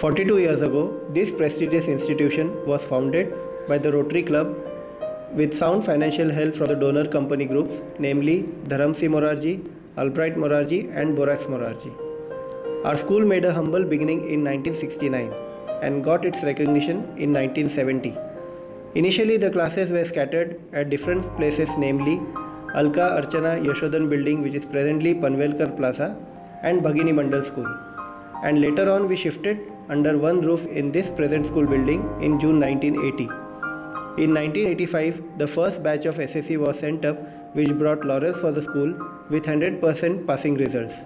42 years ago, this prestigious institution was founded by the Rotary Club with sound financial help from the donor company groups, namely Dharamsi Morarji, Albright Morarji, and Borax Morarji. Our school made a humble beginning in 1969 and got its recognition in 1970. Initially, the classes were scattered at different places, namely Alka Archana Yashodan building, which is presently Panvelkar Plaza, and Bhagini Mandal School. And later on, we shifted under one roof in this present school building in June 1980. In 1985, the first batch of SSC was sent up, which brought laurels for the school with 100% passing results.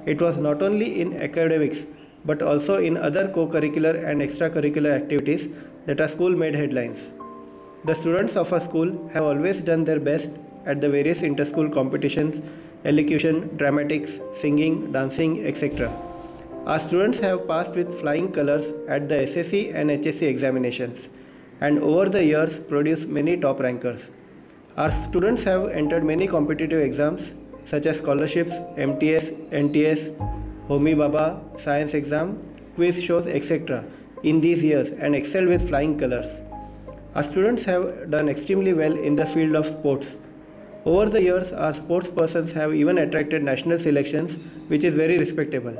It was not only in academics, but also in other co-curricular and extracurricular activities that our school made headlines. The students of our school have always done their best at the various inter-school competitions, elocution, dramatics, singing, dancing, etc. Our students have passed with flying colors at the SSC and HSC examinations, and over the years produced many top rankers. Our students have entered many competitive exams such as scholarships, MTS, NTS, Homi Baba, science exam, quiz shows, etc. in these years and excelled with flying colors. Our students have done extremely well in the field of sports. Over the years, our sports persons have even attracted national selections, which is very respectable.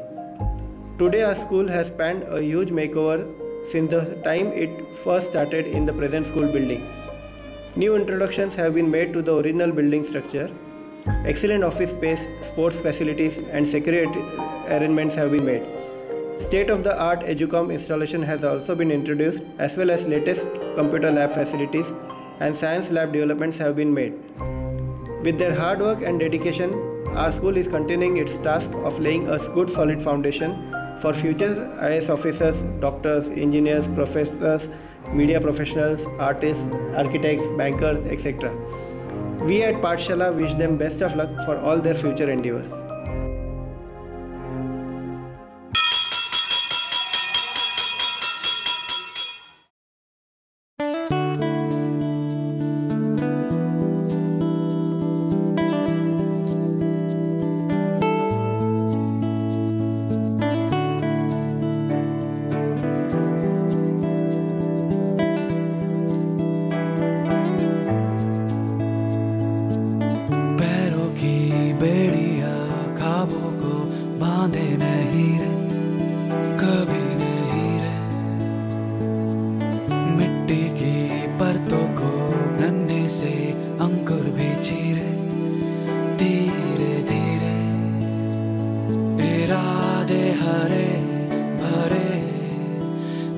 Today, our school has spanned a huge makeover since the time it first started in the present school building. New introductions have been made to the original building structure. Excellent office space, sports facilities, and security arrangements have been made. State-of-the-art EduCom installation has also been introduced, as well as latest computer lab facilities and science lab developments have been made. With their hard work and dedication, our school is continuing its task of laying a good solid foundation for future IAS officers, doctors, engineers, professors, media professionals, artists, architects, bankers, etc. We at Pathshala wish them best of luck for all their future endeavors.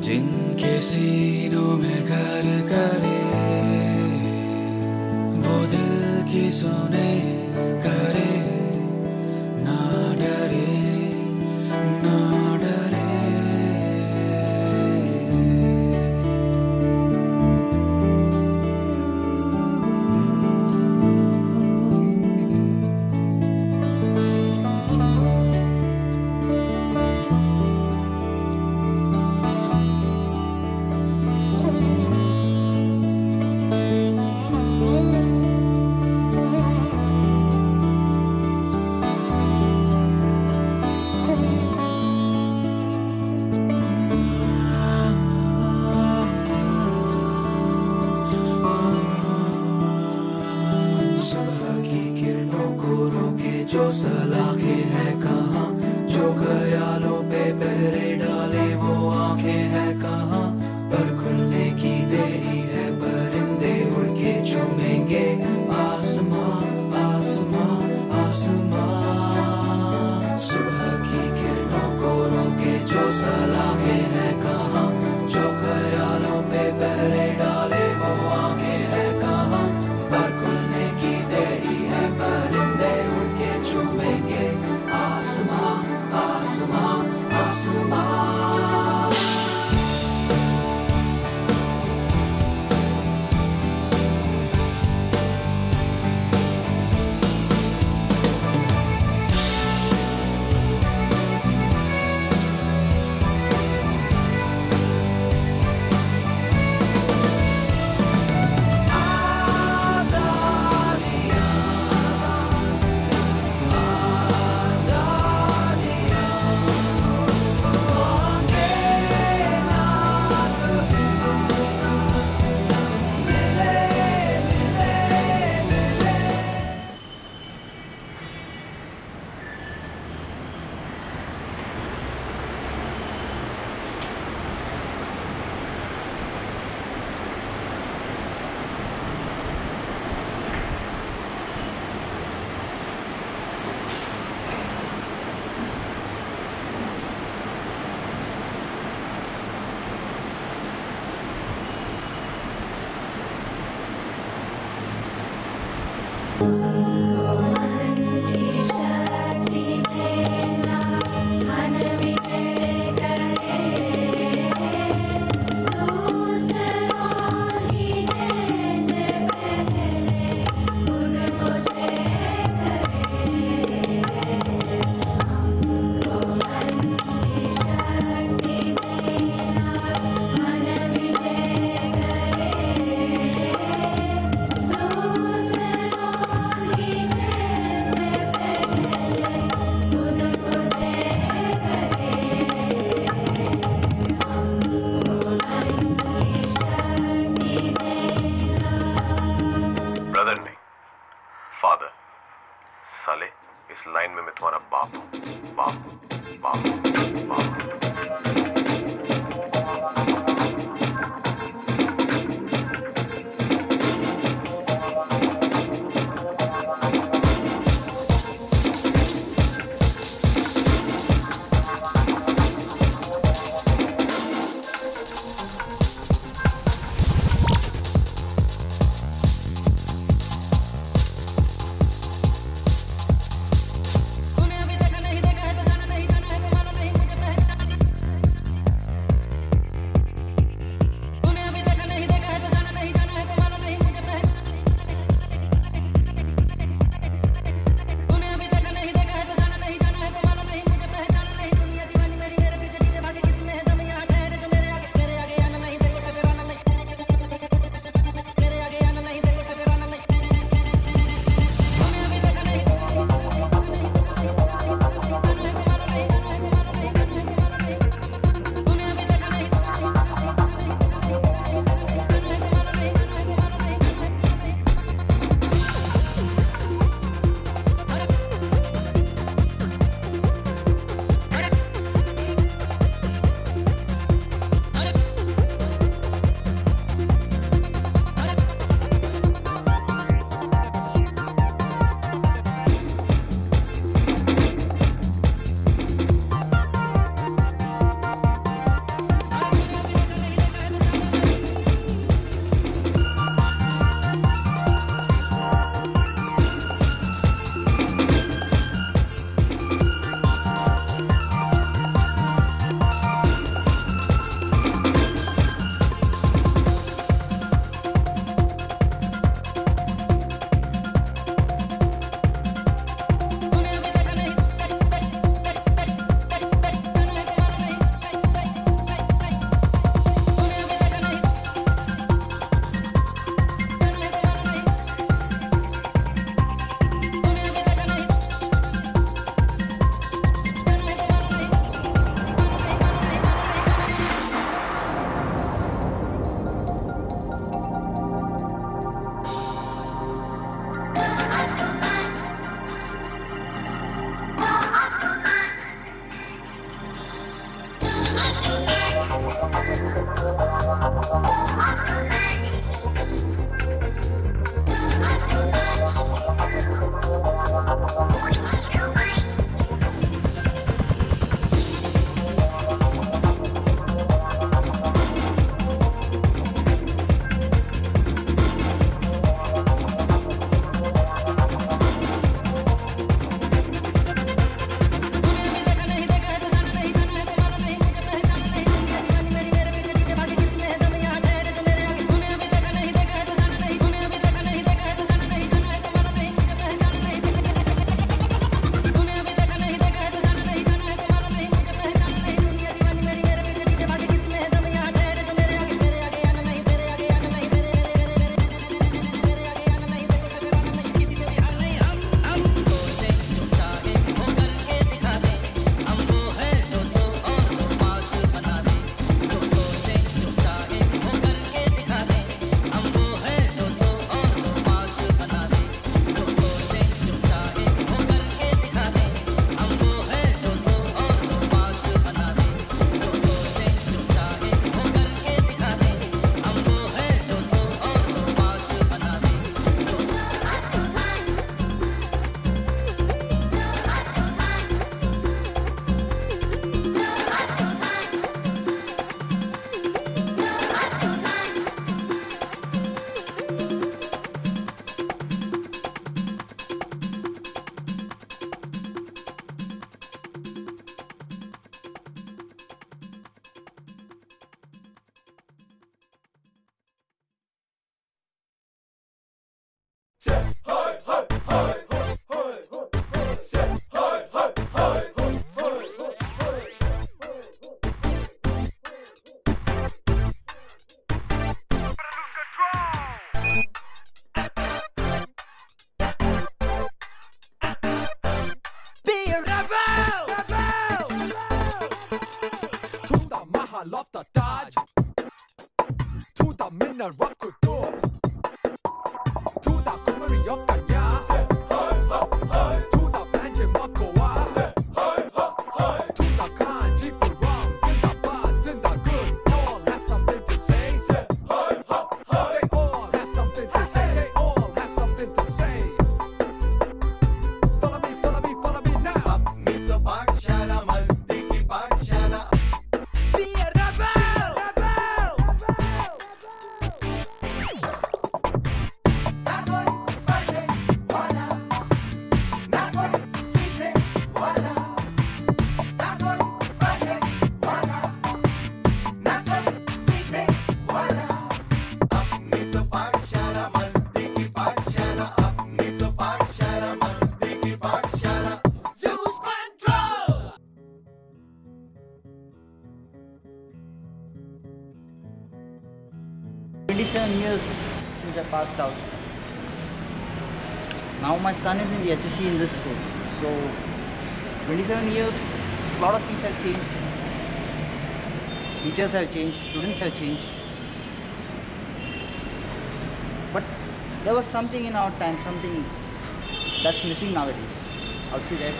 जिनके सीनों में घर करे वो दिल की सुने करे ना डरे ना डरे जो सलाखें हैं कहाँ, जो ख्यालों पे पहरे डाले वो आंखें हैं कहाँ। पर खुलने की देरी है, परिंदे उड़ के चूमेंगे आसमां आसमां आसमां। सुबह की किरणों को रोके जो सलाखें हैं कहाँ, जो ख्यालों पे पहरे डाले वो आंखें हैं कहाँ। पर खुलने की देरी है, परिंदे चूमेंगे आसमां आसमां आसमां। ब्रदर नहीं, फादर। साले, इस लाइन में मैं तुम्हारा बाप हूँ। बाप बाप बाप। तूने अभी तक नहीं देखा है तो जाना नहीं, जाना है तो मानो नहीं, मुझे पहचाना नहीं। Be a rebel! To the Mahal of the Taj, to the Minar of Kutur, to the Kumari of Kanya, to the Panjim of Goa, to the Kanchipuram, Zindabad, Zindagun, all have something to say. They all have something to say. They all have something to say. Follow me, follow me, follow me now. Be a rebel! Lose control! 27 years since I passed out. Now my son is in the SSC in this school. So 27 years, a lot of things have changed. Teachers have changed, students have changed. But there was something in our time, something that's missing nowadays. I'll see that.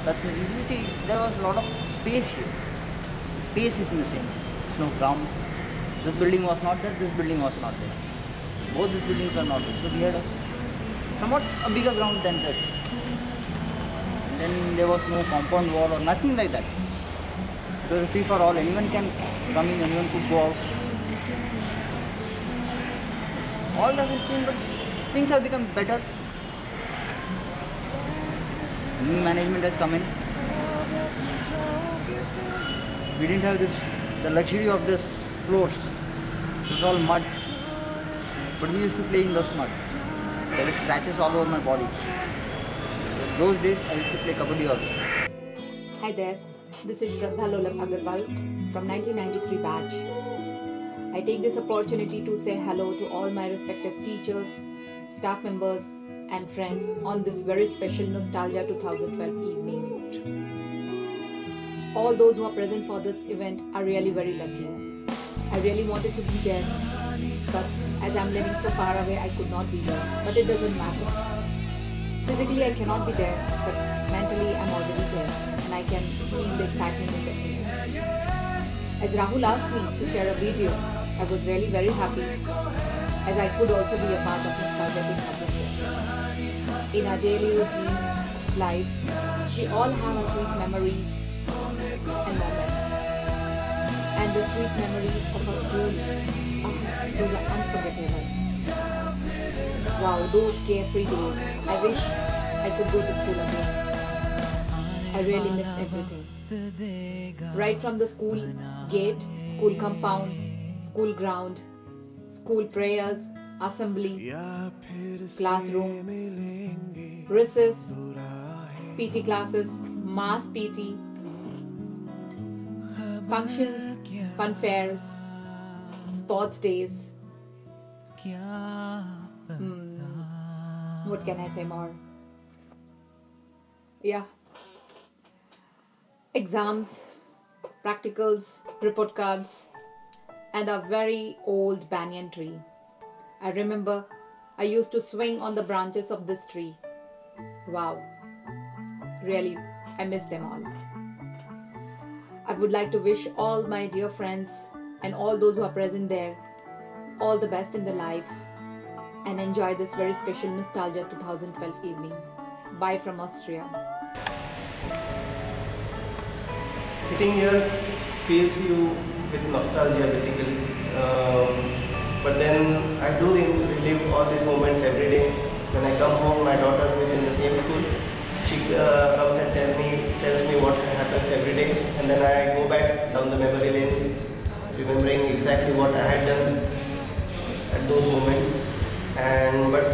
That's missing. You see, there was a lot of space here. Space is missing. There's no ground. This building was not there, this building was not there. Both these buildings were not there. So we had somewhat a bigger ground than this. And then there was no compound wall or nothing like that. It was a free for all. Anyone can come in, anyone could go out. All that has changed, but things have become better. New management has come in. We didn't have the luxury of this floors. It was all mud. But we used to play in those mud. There were scratches all over my body. Those days I used to play kabaddi also. Hi there, this is Shraddha Lolap Agarwal from 1993 batch. I take this opportunity to say hello to all my respective teachers, staff members and friends on this very special Nostalgia 2012 evening. All those who are present for this event are really very lucky. I really wanted to be there, but as I'm living so far away, I could not be there. But it doesn't matter. Physically, I cannot be there, but mentally, I'm already there, and I can feel the excitement in the air. As Rahul asked me to share a video, I was really very happy, as I could also be a part of Nostalgia 2012. In our daily routine life, we all have our sweet memories and moments. And the sweet memories of our school, those are unforgettable. Wow, those carefree days. I wish I could go to school again. I really miss everything. Right from the school gate, school compound, school ground, school prayers, assembly, classroom, recess, PT classes, mass PT, functions, fun fairs, sports days. What can I say more? Yeah. Exams, practicals, report cards, and a very old banyan tree. I remember I used to swing on the branches of this tree. Wow. Really, I miss them all. I would like to wish all my dear friends and all those who are present there all the best in their life and enjoy this very special Nostalgia 2012 evening. Bye from Austria. Sitting here fills you with nostalgia basically. But then I do relive all these moments every day. When I come home, my daughter who is in the same school, she comes and tells me what happens every day, and then I go back down the memory lane, remembering exactly what I had done at those moments. But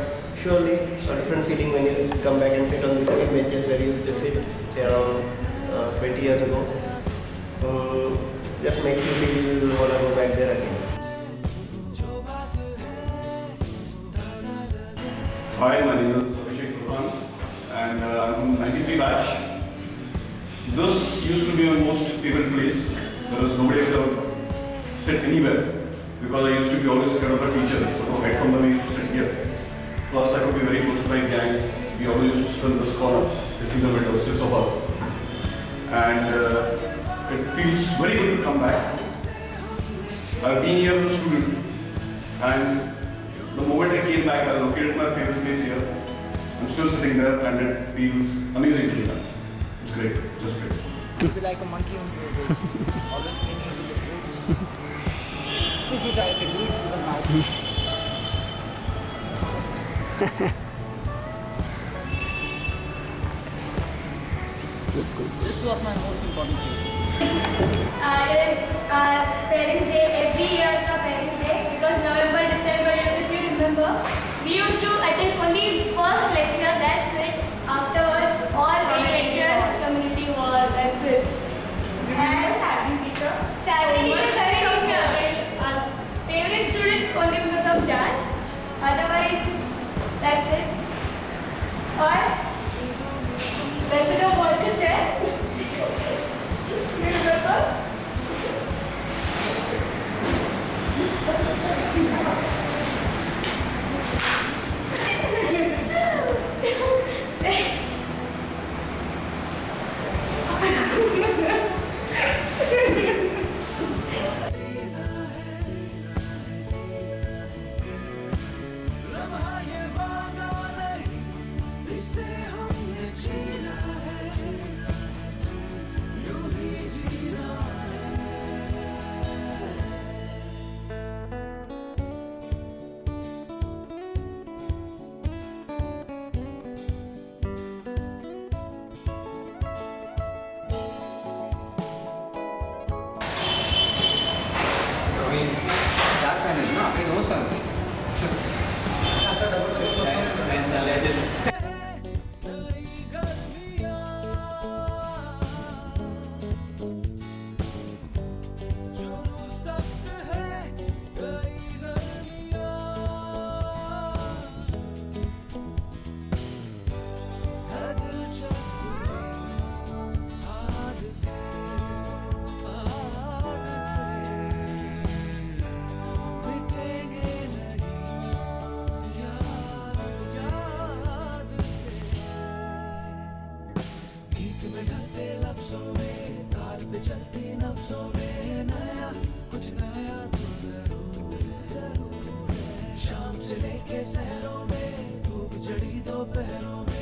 Surely, a different feeling when you come back and sit on the same benches where you used to sit, say around 20 years ago. Just makes you feel you want to go back there again. Hi, my name is Abhishek Burhan and I'm from 93 batch. This used to be my most favorite place. There was nobody else ever sit anywhere because I used to be always scared of the teacher. So right from the way I used to sit here. Plus I could be very close to my gang. We always used to sit in this corner, facing the window, 6 of us. And it feels very good to come back. I've been here as a student and the moment I came back, I located my favorite place here. I'm still sitting there and it feels amazing to be back. It's great, just great. You feel like a monkey on your bed, always cleaning with the fruits. Please you try to do it even now. This was my most important thing. Yes, Parents Day, every year का Parents Day, because November, December, if you remember, we used to attend only first lecture, that's it. Afterwards, all 8 lectures, community wall, that's it. And Saturday teacher, favorite teacher, us. Favorite students only because of dance, otherwise, that's it. और वैसे तो बहुत कुछ है. You remember? चार fan है ना अपने दो फैन चलती नफ्सों में नया कुछ नया तो जरूर शाम से लेके शहरों में धूप चढ़ी दोपहरों में